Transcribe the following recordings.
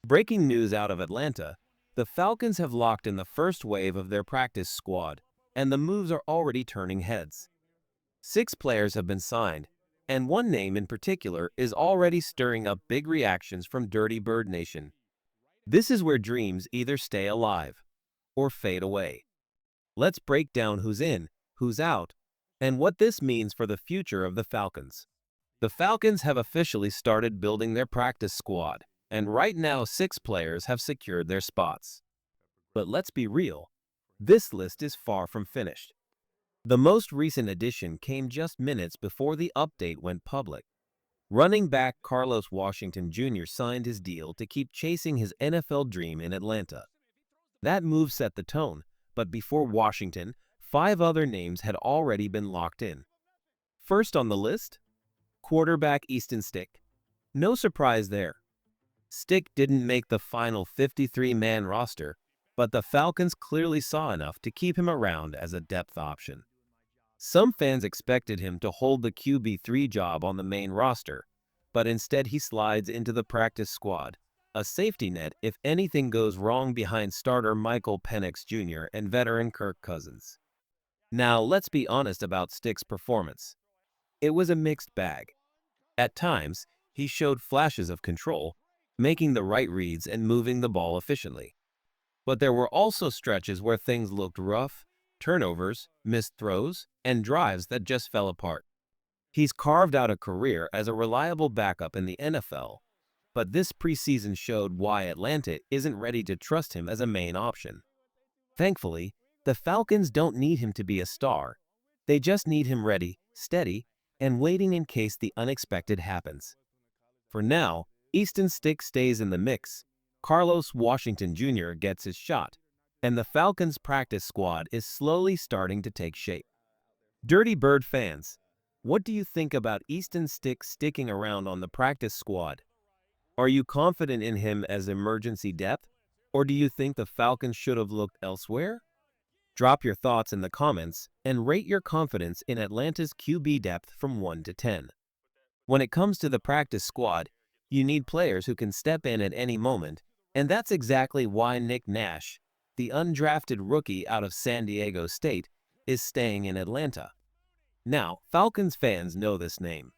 Breaking news out of Atlanta, the Falcons have locked in the first wave of their practice squad, and the moves are already turning heads. 6 players have been signed, and one name in particular is already stirring up big reactions from Dirty Bird Nation. This is where dreams either stay alive or fade away. Let's break down who's in, who's out, and what this means for the future of the Falcons. The Falcons have officially started building their practice squad, and right now 6 players have secured their spots. But let's be real, this list is far from finished. The most recent addition came just minutes before the update went public. Running back Carlos Washington Jr. signed his deal to keep chasing his NFL dream in Atlanta. That move set the tone, but before Washington, 5 other names had already been locked in. First on the list, quarterback Easton Stick. No surprise there. Stick didn't make the final 53-man roster, but the Falcons clearly saw enough to keep him around as a depth option. Some fans expected him to hold the QB3 job on the main roster, but instead he slides into the practice squad, a safety net if anything goes wrong behind starter Michael Penix Jr. and veteran Kirk Cousins. Now let's be honest about Stick's performance. It was a mixed bag. At times, he showed flashes of control, making the right reads and moving the ball efficiently. But there were also stretches where things looked rough, turnovers, missed throws, and drives that just fell apart. He's carved out a career as a reliable backup in the NFL, but this preseason showed why Atlanta isn't ready to trust him as a main option. Thankfully, the Falcons don't need him to be a star. They just need him ready, steady, and waiting in case the unexpected happens. For now, Easton Stick stays in the mix, Carlos Washington Jr. gets his shot, and the Falcons' practice squad is slowly starting to take shape. Dirty Bird fans, what do you think about Easton Stick sticking around on the practice squad? Are you confident in him as emergency depth, or do you think the Falcons should have looked elsewhere? Drop your thoughts in the comments and rate your confidence in Atlanta's QB depth from 1 to 10. When it comes to the practice squad, you need players who can step in at any moment, and that's exactly why Nick Nash, the undrafted rookie out of San Diego State, is staying in Atlanta. Now, Falcons fans know this name.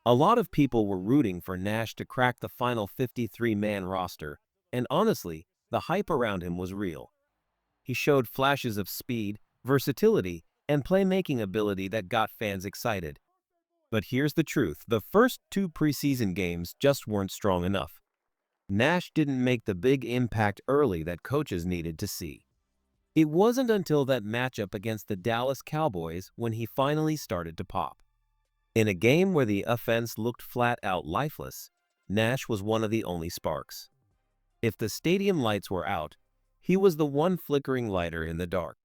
A lot of people were rooting for Nash to crack the final 53-man roster, and honestly, the hype around him was real. He showed flashes of speed, versatility, and playmaking ability that got fans excited. But here's the truth, the first 2 preseason games just weren't strong enough. Nash didn't make the big impact early that coaches needed to see. It wasn't until that matchup against the Dallas Cowboys when he finally started to pop. In a game where the offense looked flat out lifeless, Nash was one of the only sparks. If the stadium lights were out, he was the one flickering lighter in the dark.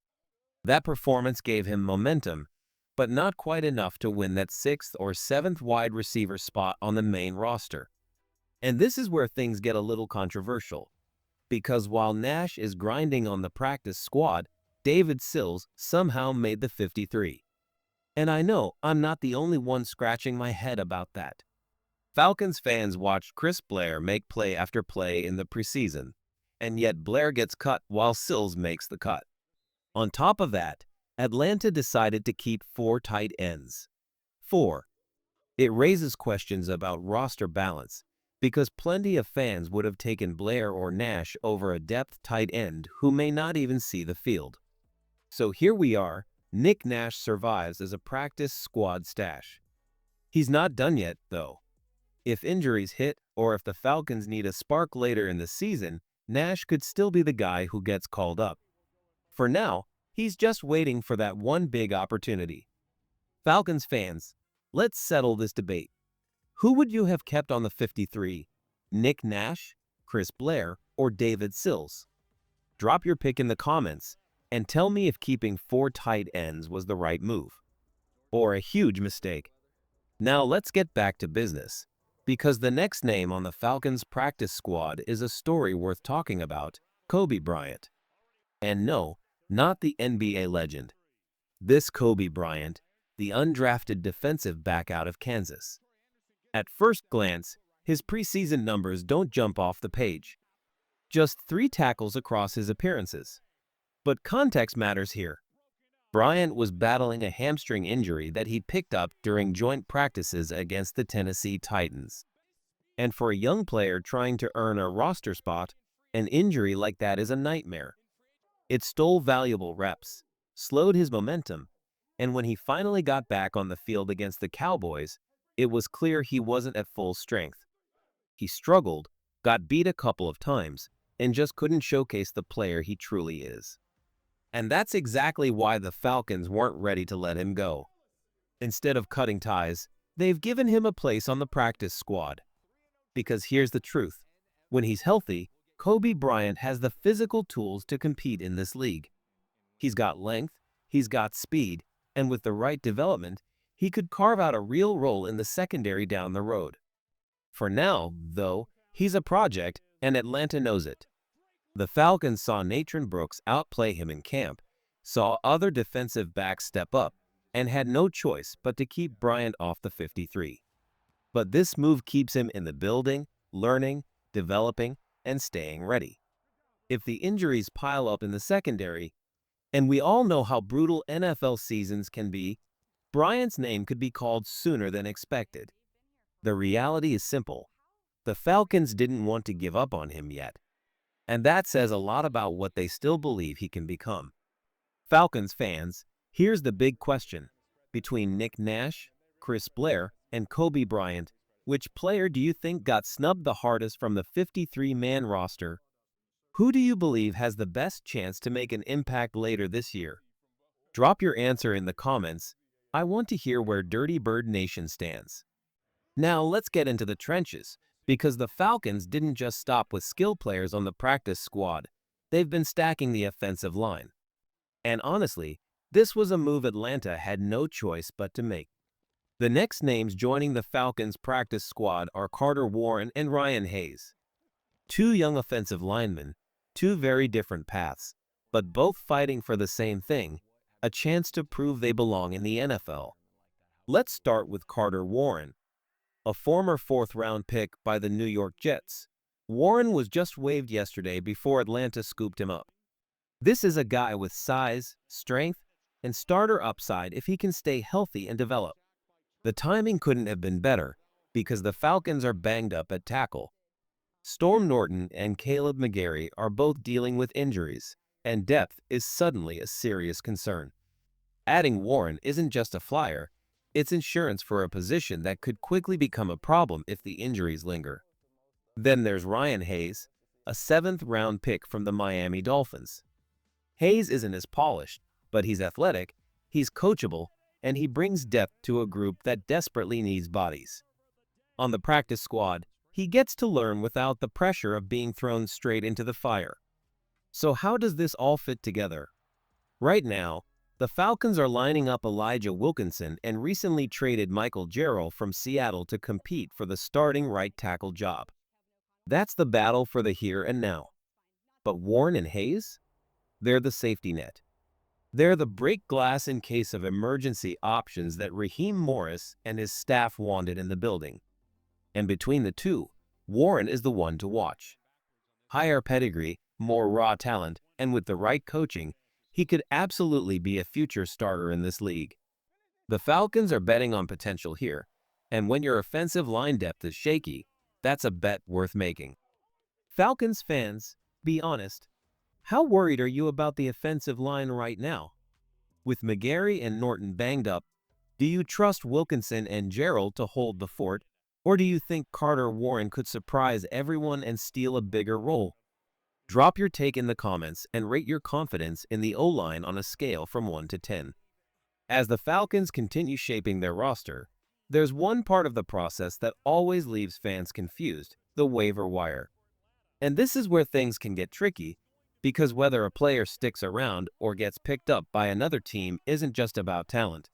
That performance gave him momentum, but not quite enough to win that 6th or 7th wide receiver spot on the main roster. And this is where things get a little controversial, because while Nash is grinding on the practice squad, David Sills somehow made the 53. And I know I'm not the only one scratching my head about that. Falcons fans watched Chris Blair make play after play in the preseason, and yet Blair gets cut while Sills makes the cut. On top of that, Atlanta decided to keep 4 tight ends. 4. It raises questions about roster balance, because plenty of fans would have taken Blair or Nash over a depth tight end who may not even see the field. So here we are, Nick Nash survives as a practice squad stash. He's not done yet, though. If injuries hit or if the Falcons need a spark later in the season, Nash could still be the guy who gets called up. For now, he's just waiting for that one big opportunity. Falcons fans, let's settle this debate. Who would you have kept on the 53? Nick Nash, Chris Blair, or David Sills? Drop your pick in the comments and tell me if keeping 4 tight ends was the right move, or a huge mistake. Now let's get back to business, because the next name on the Falcons practice squad is a story worth talking about, Kobe Bryant. And no, not the NBA legend. This Kobe Bryant, the undrafted defensive back out of Kansas. At first glance, his preseason numbers don't jump off the page. just 3 tackles across his appearances. But context matters here. Bryant was battling a hamstring injury that he picked up during joint practices against the Tennessee Titans. And for a young player trying to earn a roster spot, an injury like that is a nightmare. It stole valuable reps, slowed his momentum, and when he finally got back on the field against the Cowboys, it was clear he wasn't at full strength. He struggled, got beat a couple of times, and just couldn't showcase the player he truly is. And that's exactly why the Falcons weren't ready to let him go. Instead of cutting ties, they've given him a place on the practice squad. Because here's the truth. When he's healthy, Kobe Bryant has the physical tools to compete in this league. He's got length, he's got speed, and with the right development, he could carve out a real role in the secondary down the road. For now, though, he's a project, and Atlanta knows it. The Falcons saw Nathan Brooks outplay him in camp, saw other defensive backs step up, and had no choice but to keep Bryant off the 53. But this move keeps him in the building, learning, developing, and staying ready. If the injuries pile up in the secondary, and we all know how brutal NFL seasons can be, Bryant's name could be called sooner than expected. The reality is simple. The Falcons didn't want to give up on him yet. And that says a lot about what they still believe he can become. Falcons fans, here's the big question. Between Nick Nash, Chris Blair, and Kobe Bryant, which player do you think got snubbed the hardest from the 53-man roster? Who do you believe has the best chance to make an impact later this year? Drop your answer in the comments. I want to hear where Dirty Bird Nation stands. Now let's get into the trenches, because the Falcons didn't just stop with skill players on the practice squad. They've been stacking the offensive line. And honestly, this was a move Atlanta had no choice but to make. The next names joining the Falcons practice squad are Carter Warren and Ryan Hayes. 2 young offensive linemen, 2 very different paths, but both fighting for the same thing, a chance to prove they belong in the NFL. Let's start with Carter Warren. A former 4th-round pick by the New York Jets, Warren was just waived yesterday before Atlanta scooped him up. This is a guy with size, strength, and starter upside if he can stay healthy and develop. The timing couldn't have been better because the Falcons are banged up at tackle. Storm Norton and Caleb McGarry are both dealing with injuries, and depth is suddenly a serious concern. Adding Warren isn't just a flyer, it's insurance for a position that could quickly become a problem if the injuries linger. Then there's Ryan Hayes, a 7th-round pick from the Miami Dolphins. Hayes isn't as polished, but he's athletic, he's coachable, and he brings depth to a group that desperately needs bodies. On the practice squad, he gets to learn without the pressure of being thrown straight into the fire. So how does this all fit together? Right now, the Falcons are lining up Elijah Wilkinson and recently traded Michael Jarrell from Seattle to compete for the starting right tackle job. That's the battle for the here and now. But Warren and Hayes? They're the safety net. They're the break glass in case of emergency options that Raheem Morris and his staff wanted in the building. And between the two, Warren is the one to watch. Higher pedigree, more raw talent, and with the right coaching, he could absolutely be a future starter in this league. The Falcons are betting on potential here, and when your offensive line depth is shaky, that's a bet worth making. Falcons fans, be honest. How worried are you about the offensive line right now? With McGarry and Norton banged up, do you trust Wilkinson and Jarrell to hold the fort, or do you think Carter Warren could surprise everyone and steal a bigger role? Drop your take in the comments and rate your confidence in the O-line on a scale from 1 to 10. As the Falcons continue shaping their roster, there's one part of the process that always leaves fans confused: the waiver wire. And this is where things can get tricky, because whether a player sticks around or gets picked up by another team isn't just about talent.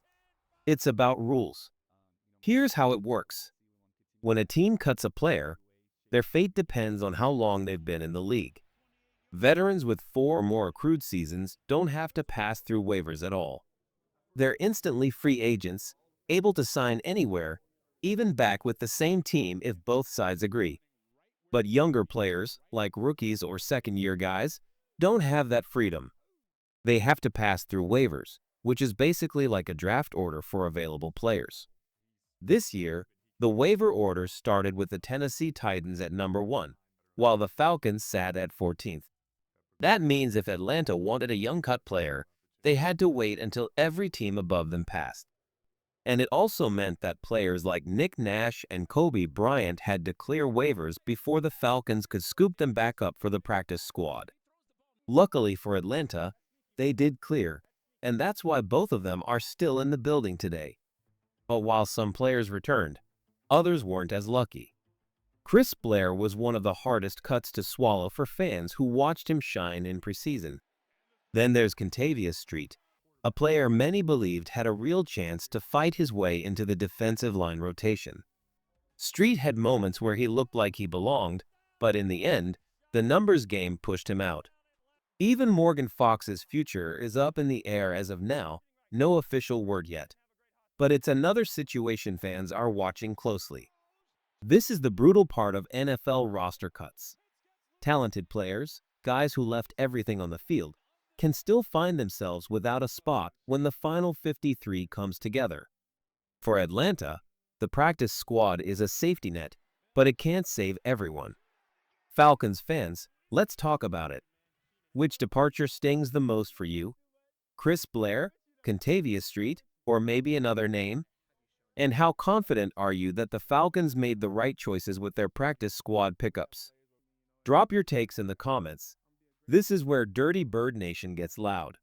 It's about rules. Here's how it works. When a team cuts a player, their fate depends on how long they've been in the league. Veterans with 4 or more accrued seasons don't have to pass through waivers at all. They're instantly free agents, able to sign anywhere, even back with the same team if both sides agree. But younger players, like rookies or second-year guys, don't have that freedom. They have to pass through waivers, which is basically like a draft order for available players. This year, the waiver order started with the Tennessee Titans at number 1, while the Falcons sat at 14th. That means if Atlanta wanted a young cut player, they had to wait until every team above them passed. And it also meant that players like Nick Nash and Kobe Bryant had to clear waivers before the Falcons could scoop them back up for the practice squad. Luckily for Atlanta, they did clear, and that's why both of them are still in the building today. But while some players returned, others weren't as lucky. Chris Blair was one of the hardest cuts to swallow for fans who watched him shine in preseason. Then there's Kentavious Street, a player many believed had a real chance to fight his way into the defensive line rotation. Street had moments where he looked like he belonged, but in the end, the numbers game pushed him out. Even Morgan Fox's future is up in the air as of now, no official word yet. But it's another situation fans are watching closely. This is the brutal part of NFL roster cuts. Talented players, guys who left everything on the field, can still find themselves without a spot when the final 53 comes together. For Atlanta, the practice squad is a safety net, but it can't save everyone. Falcons fans, let's talk about it. Which departure stings the most for you? Chris Blair, Kentavious Street, or maybe another name? And how confident are you that the Falcons made the right choices with their practice squad pickups? Drop your takes in the comments. This is where Dirty Bird Nation gets loud.